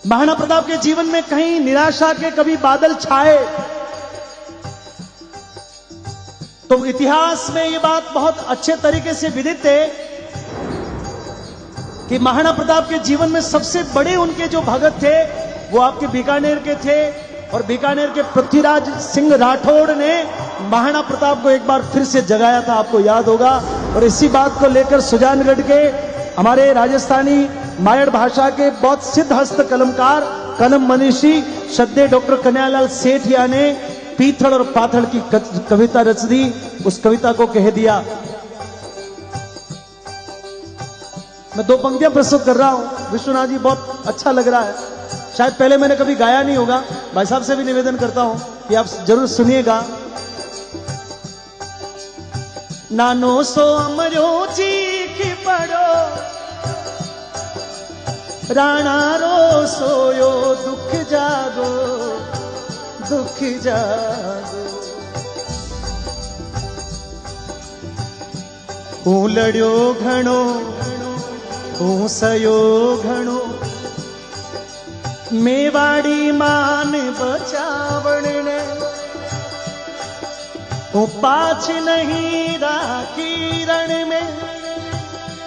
महाराणा प्रताप के जीवन में कहीं निराशा के कभी बादल छाए, तो इतिहास में यह बात बहुत अच्छे तरीके से विदित है कि महाराणा प्रताप के जीवन में सबसे बड़े उनके जो भगत थे वो आपके बीकानेर के थे, और बीकानेर के पृथ्वीराज सिंह राठौड़ ने महाराणा प्रताप को एक बार फिर से जगाया था, आपको याद होगा। और इसी बात को लेकर सुजानगढ़ के हमारे राजस्थानी मायड़ भाषा के बहुत सिद्ध हस्त कलमकार कलम मनीषी श्रद्धेय डॉक्टर कन्हैयालाल सेठिया ने पीथड़ और पाथड़ की कविता रच दी। उस कविता को कह दिया, मैं दो पंक्तियां प्रस्तुत कर रहा हूं विश्वनाथ जी, बहुत अच्छा लग रहा है, शायद पहले मैंने कभी गाया नहीं होगा। भाई साहब से भी निवेदन करता हूं कि आप जरूर सुनिएगा। नानो सो अमरो चीख पड़ो, राणा रो सोयो दुख जागो, दुख जागो। हूं लड़ियो घणो, हूं सयो घणो, मेवाड़ी मान बचावण ने, हूं पाछ नहीं राखी रण में,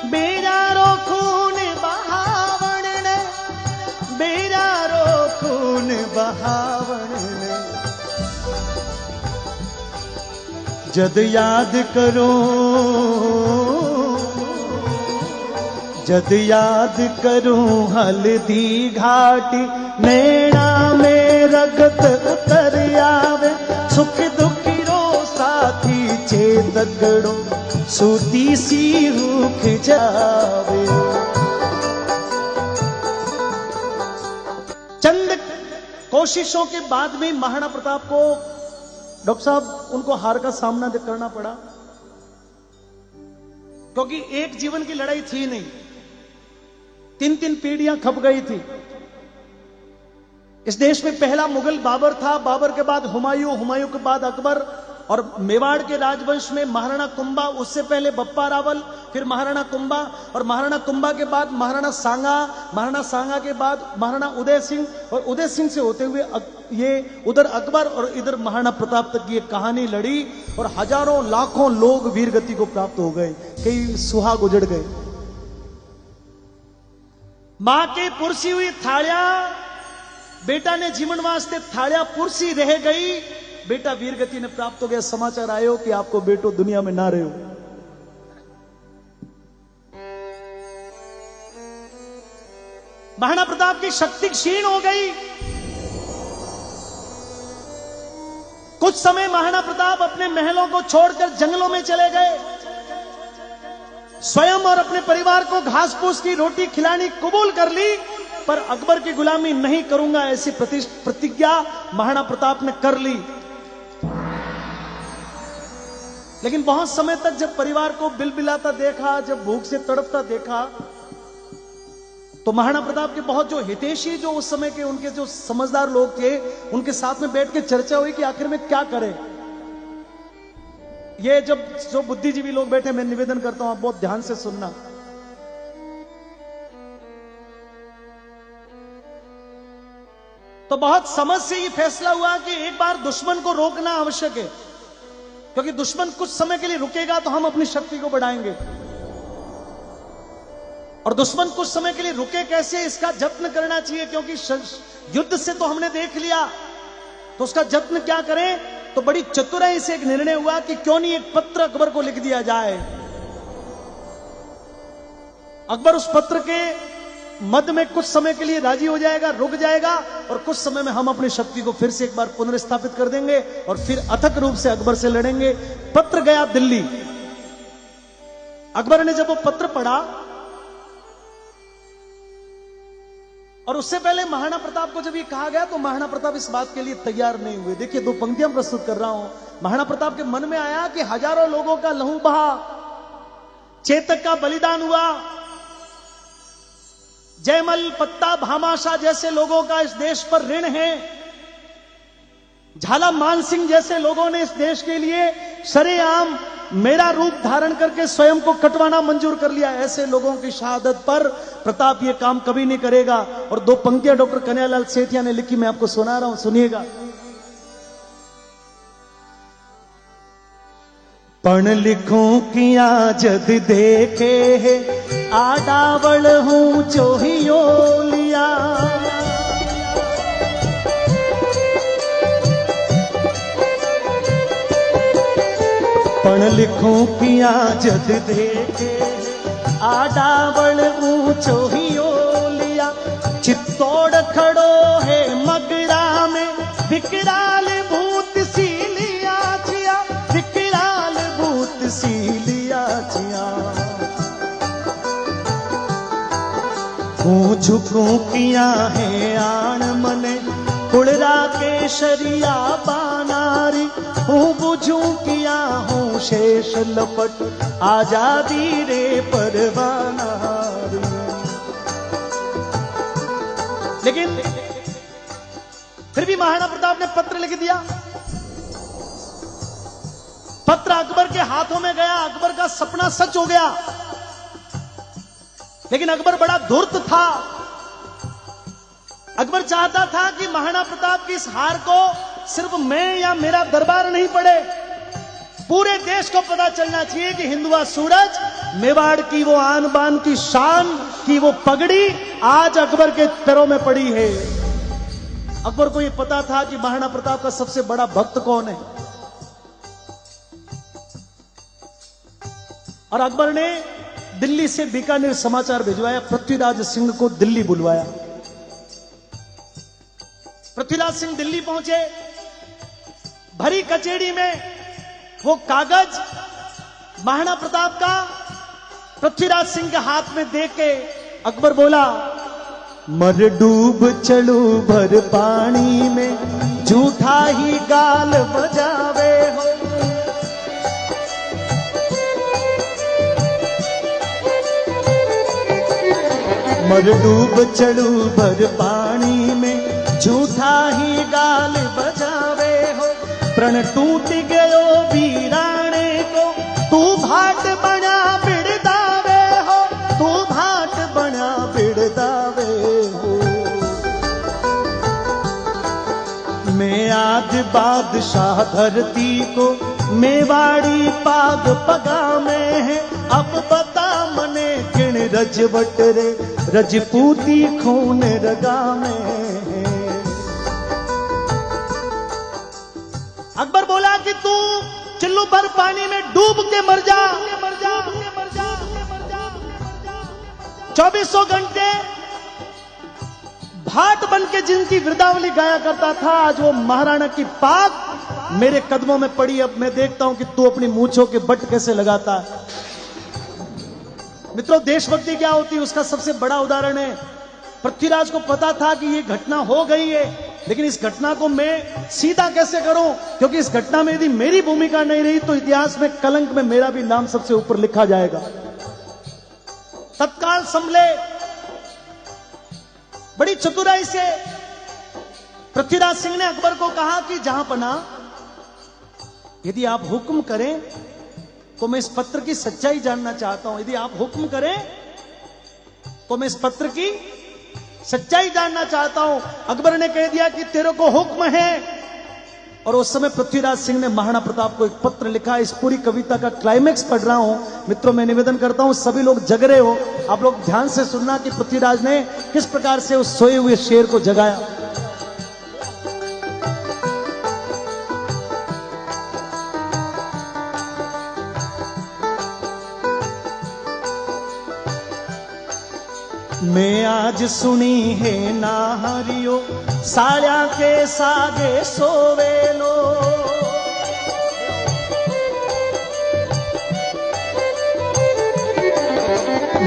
बेरारो खून बहावण ने, बेरारो खून बहावण ने। जद याद करो, जद याद करूं हल्दी घाटी, नैना में रगत उतर आवे, सुख दुख रो साथी चेतगड़ो, सूती सी रूख जावे। चंद कोशिशों के बाद में महाराणा प्रताप को डॉक्टर साहब उनको हार का सामना करना पड़ा, क्योंकि एक जीवन की लड़ाई थी नहीं, तीन तीन पीढ़ियां खप गई थी। इस देश में पहला मुगल बाबर था, बाबर के बाद हुमायूं, हुमायूं के बाद अकबर, और मेवाड़ के राजवंश में महाराणा कुंभा, उससे पहले बप्पा रावल, फिर महाराणा कुंभा, और महाराणा कुंभा के बाद महाराणा सांगा, महाराणा सांगा के बाद महाराणा उदय सिंह, और उदय सिंह से होते हुए ये उधर अकबर और इधर महाराणा प्रताप तक ये कहानी लड़ी, और हजारों लाखों लोग वीरगति को प्राप्त हो गए, कई सुहाग उजड़ गए। मां के पुरसी हुई थालियां, बेटा ने जीवन वास्ते थालियां पुरसी रह गई, बेटा वीरगति ने प्राप्त हो गया। समाचार आयो कि आपको बेटो दुनिया में ना रहो। महाराणा प्रताप की शक्ति क्षीण हो गई। कुछ समय महाराणा प्रताप अपने महलों को छोड़कर जंगलों में चले गए, स्वयं और अपने परिवार को घास फूस की रोटी खिलानी कबूल कर ली, पर अकबर की गुलामी नहीं करूंगा ऐसी प्रतिज्ञा महाराणा प्रताप ने कर ली। लेकिन बहुत समय तक जब परिवार को बिलबिलाता देखा, जब भूख से तड़पता देखा, तो महाराणा प्रताप के बहुत जो हितैषी, जो उस समय के उनके जो समझदार लोग थे, उनके साथ में बैठ के चर्चा हुई कि आखिर में क्या करें। ये जब जो बुद्धिजीवी लोग बैठे, मैं निवेदन करता हूं आप बहुत ध्यान से सुनना। तो बहुत समझ से ये फैसला हुआ कि एक बार दुश्मन को रोकना आवश्यक है, क्योंकि दुश्मन कुछ समय के लिए रुकेगा तो हम अपनी शक्ति को बढ़ाएंगे, और दुश्मन कुछ समय के लिए रुके कैसे, इसका जत्न करना चाहिए, क्योंकि युद्ध से तो हमने देख लिया, तो उसका जत्न क्या करें। तो बड़ी चतुराई से एक निर्णय हुआ कि क्यों नहीं एक पत्र अकबर को लिख दिया जाए। अकबर उस पत्र के मध्य में कुछ समय के लिए राजी हो जाएगा, रुक जाएगा, और कुछ समय में हम अपनी शक्ति को फिर से एक बार पुनर्स्थापित कर देंगे और फिर अथक रूप से अकबर से लड़ेंगे। पत्र गया दिल्ली। अकबर ने जब वो पत्र पढ़ा, और उससे पहले महाराणा प्रताप को जब ये कहा गया, तो महाराणा प्रताप इस बात के लिए तैयार नहीं हुए। देखिए, दो पंक्तियां प्रस्तुत कर रहा हूं। महाराणा प्रताप के मन में आया कि हजारों लोगों का लहू बहा, चेतक का बलिदान हुआ, जयमल, पत्ता, भामाशाह जैसे लोगों का इस देश पर ऋण है। झाला मान सिंह जैसे लोगों ने इस देश के लिए सरेआम मेरा रूप धारण करके स्वयं को कटवाना मंजूर कर लिया। ऐसे लोगों की शहादत पर प्रताप ये काम कभी नहीं करेगा। और दो पंक्तियां डॉक्टर कन्हैयालाल सेठिया ने लिखी, मैं आपको सुना रहा हूं, सुनिएगा। पण लिखूं किया जद देखे है, आडावल हूं चोहियो लिया। पण लिखूं किया जद देखे, आडावल ऊंचो ही लिया। चित्तौड़ खड़ो है मगरा में, विकराल भूत सी लिया छिया, विकराल भूत सी लिया छिया। झुकूं किया है आण मने, कुड़रा के शरिया बानारी। हूँ बुझूं किया हूँ शेष लपट, आजादी रे परवाना। लेकिन फिर भी महाराणा प्रताप ने पत्र लिख दिया। पत्र अकबर के हाथों में गया, अकबर का सपना सच हो गया। लेकिन अकबर बड़ा धूर्त था। अकबर चाहता था कि महाराणा प्रताप की इस हार को सिर्फ मैं या मेरा दरबार नहीं पड़े, पूरे देश को पता चलना चाहिए कि हिंदुआ सूरज, मेवाड़ की वो आन बान की शान की वो पगड़ी आज अकबर के पैरों में पड़ी है। अकबर को यह पता था कि महाराणा प्रताप का सबसे बड़ा भक्त कौन है। और अकबर ने दिल्ली से बीकानेर समाचार भिजवाया, पृथ्वीराज सिंह को दिल्ली बुलवाया। पृथ्वीराज सिंह दिल्ली पहुंचे। भरी कचेरी में वो कागज महाराणा प्रताप का पृथ्वीराज सिंह के हाथ में देख के अकबर बोला, मर डूब चलू भर पानी में, झूठा ही गाल बजावे हो। मर डूब चलू भर पानी में, झूठा ही गाल बजावे हो। प्रण टूट गयो वीराणे को, तू भाट बना बिड़दावे हो, तू भाट बना बिड़दावे हो। मैं आद बादशाह धरती को, मेवाड़ी पाग पगा में है। अब बता मने किण रजवट रे, रजपूती खून रगा में है। अकबर बोला कि तू चिल्लू भर पानी में डूब के मर जा। 2400 घंटे भाट बन के जिनकी वृद्धावली गाया करता था, आज वो महाराणा की पाक मेरे कदमों में पड़ी। अब मैं देखता हूं कि तू अपनी मूंछों के बट कैसे लगाता है। मित्रों, देशभक्ति क्या होती है उसका सबसे बड़ा उदाहरण है, पृथ्वीराज को पता था कि ये घटना हो गई है, लेकिन इस घटना को मैं सीधा कैसे करूं, क्योंकि इस घटना में यदि मेरी भूमिका नहीं रही तो इतिहास में कलंक में मेरा भी नाम सबसे ऊपर लिखा जाएगा। तत्काल संभले, बड़ी चतुराई से पृथ्वीराज सिंह ने अकबर को कहा कि जहां पना, यदि आप हुक्म करें तो मैं इस पत्र की सच्चाई जानना चाहता हूं। यदि आप हुक्म करें तो मैं इस पत्र की सच्चाई जानना चाहता हूं। अकबर ने कह दिया कि तेरे को हुक्म है। और उस समय पृथ्वीराज सिंह ने महाराणा प्रताप को एक पत्र लिखा। इस पूरी कविता का क्लाइमेक्स पढ़ रहा हूं। मित्रों, मैं निवेदन करता हूं सभी लोग जग रहे हो, आप लोग ध्यान से सुनना कि पृथ्वीराज ने किस प्रकार से उस सोए हुए शेर को जगाया। मैं आज सुनी है नाहरियो, साल्या के सागे सोवेलो।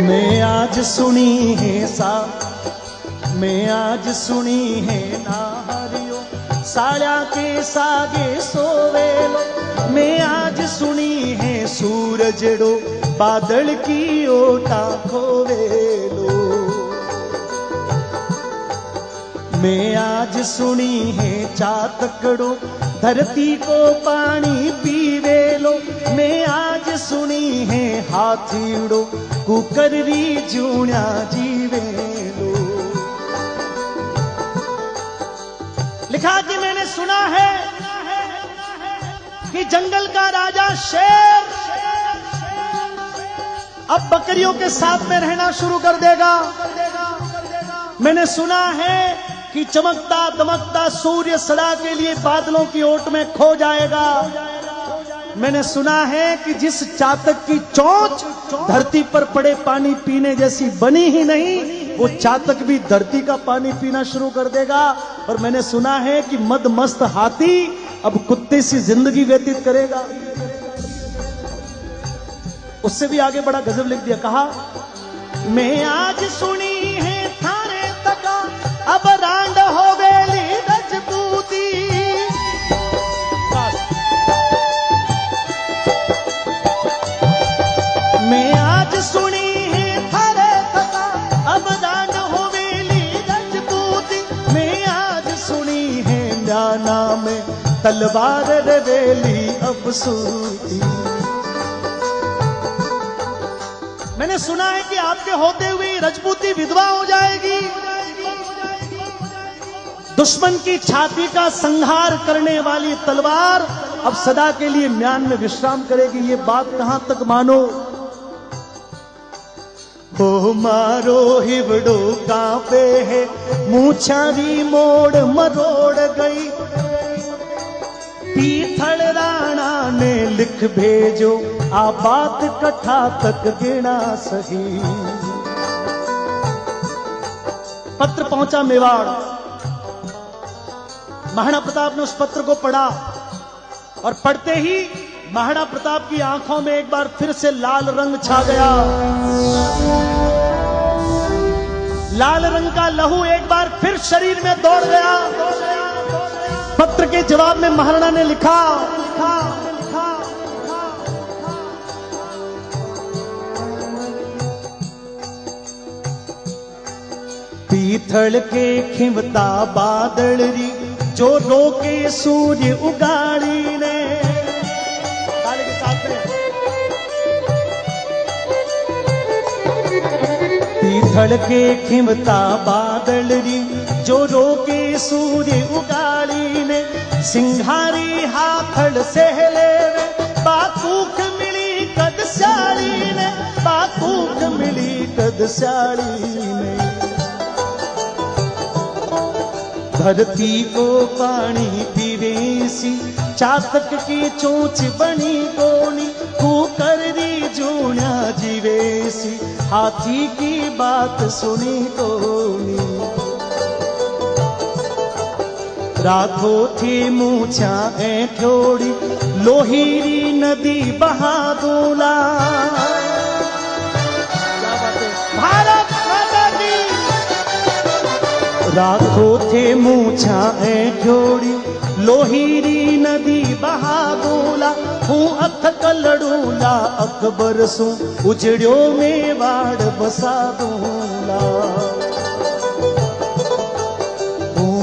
मैं आज सुनी है नाहरियो, साल्या के सागे सोवेलो। मैं आज सुनी है सूरजड़ो, बादल की ओटा खोवेलो। मैं आज सुनी है चातकड़ो धरती को पानी पीवे लो। मैं आज सुनी है हाथीड़ो कुकररी जूणा जीवे लो। लिखा कि मैंने सुना है कि जंगल का राजा शेर अब बकरियों के साथ में रहना शुरू कर देगा। मैंने सुना है कि चमकता दमकता सूर्य सदा के लिए बादलों की ओट में खो जाएगा। मैंने सुना है कि जिस चातक की चोंच धरती पर पड़े पानी पीने जैसी बनी ही नहीं, वो चातक भी धरती का पानी पीना शुरू कर देगा। और मैंने सुना है कि मदमस्त हाथी अब कुत्ते सी जिंदगी व्यतीत करेगा। उससे भी आगे बड़ा गजब लिख दिया, कहा मैं आज सुनी है थाने तका अब रांड हो वेली रजपूती। मैं आज सुनी है थाने तका अब रांड हो वेली रजपूती। मैं आज सुनी है म्याना में तलवार रवेली अब सूती। मैंने सुना है कि आपके होते हुए रजपूती विधवा हो जाएगी। दुश्मन की छाती का संहार करने वाली तलवार अब सदा के लिए म्यान में विश्राम करेगी। ये बात कहां तक मानो। हो मारो हिवड़ो कांपे है मूछारी मोड़ मरोड़ गई। पीथल राणा ने लिख भेजो आ बात कथा तक गिना सही। पत्र पहुंचा मेवाड़। महाराणा प्रताप ने उस पत्र को पढ़ा और पढ़ते ही महाराणा प्रताप की आंखों में एक बार फिर से लाल रंग छा गया। लाल रंग का लहू एक बार फिर शरीर में दौड़ गया। पत्र के जवाब में महाराणा ने लिखा, पीथल के खिमता बादल री जो रोके सूर्य उगाड़ी ने। ताली के साथ में पीथल के खिमता बादल री जो रोके सूर्य उगाड़ी ने। सिंघारी हाथड़ सहले बाकूक मिली कद स्याली ने। बाकूक मिली कद स्याली ने। धरती को पानी पीवेसी चातक की चोंच बनी कोनी। कुकररी जूणा जीवेसी हाथी की बात सुनी कोनी। राखो थी मूछा ऐठोड़ी लोहीरी नदी बहा दूला। भारत माता की। राखो थे मूछा ऐठोड़ी लोहीरी नदी बहा दूला। हूँ अथ कलड़ूला अकबर सू उजड़ियो मेवाड़ बसा दूला।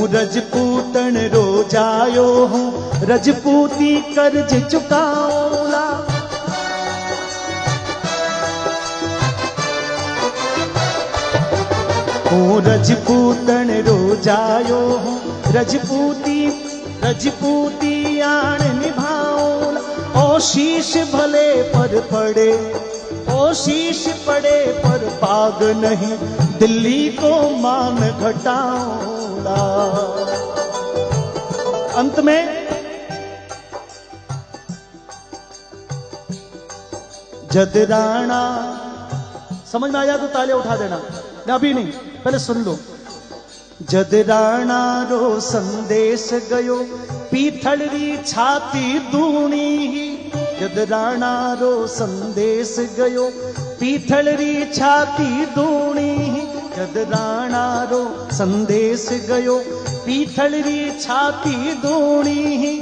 रजपूतन रोजायो हूँ रजपूती कर्ज चुकाऊला। हूँ रजपूतन रोजायो हूँ रजपूती आन निभाऊला। ओ शीश भले पर पड़े ओ शीश पड़े पर पाग नहीं दिल्ली को मान घटाऊला। अंत में जदराणा, समझ में आया तो ताले उठा देना, अभी नहीं पहले सुन लो। जदराणा रो संदेश गयो पीथलरी छाती दूनी ही। जदराणा रो संदेश गयो पीथलरी छाती दूनी ही। जदराणा रो संदेश गयो पीथलरी छाती दूनी ही।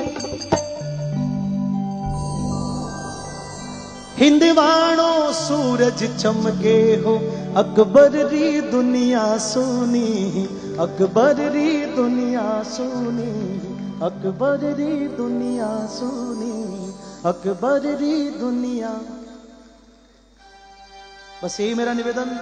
हिंदवाणो सूरज चमके हो अकबर री दुनिया सोनी, अकबर री दुनिया सोनी, अकबर री दुनिया सोनी, अकबर री दुनिया। बस यही मेरा निवेदन।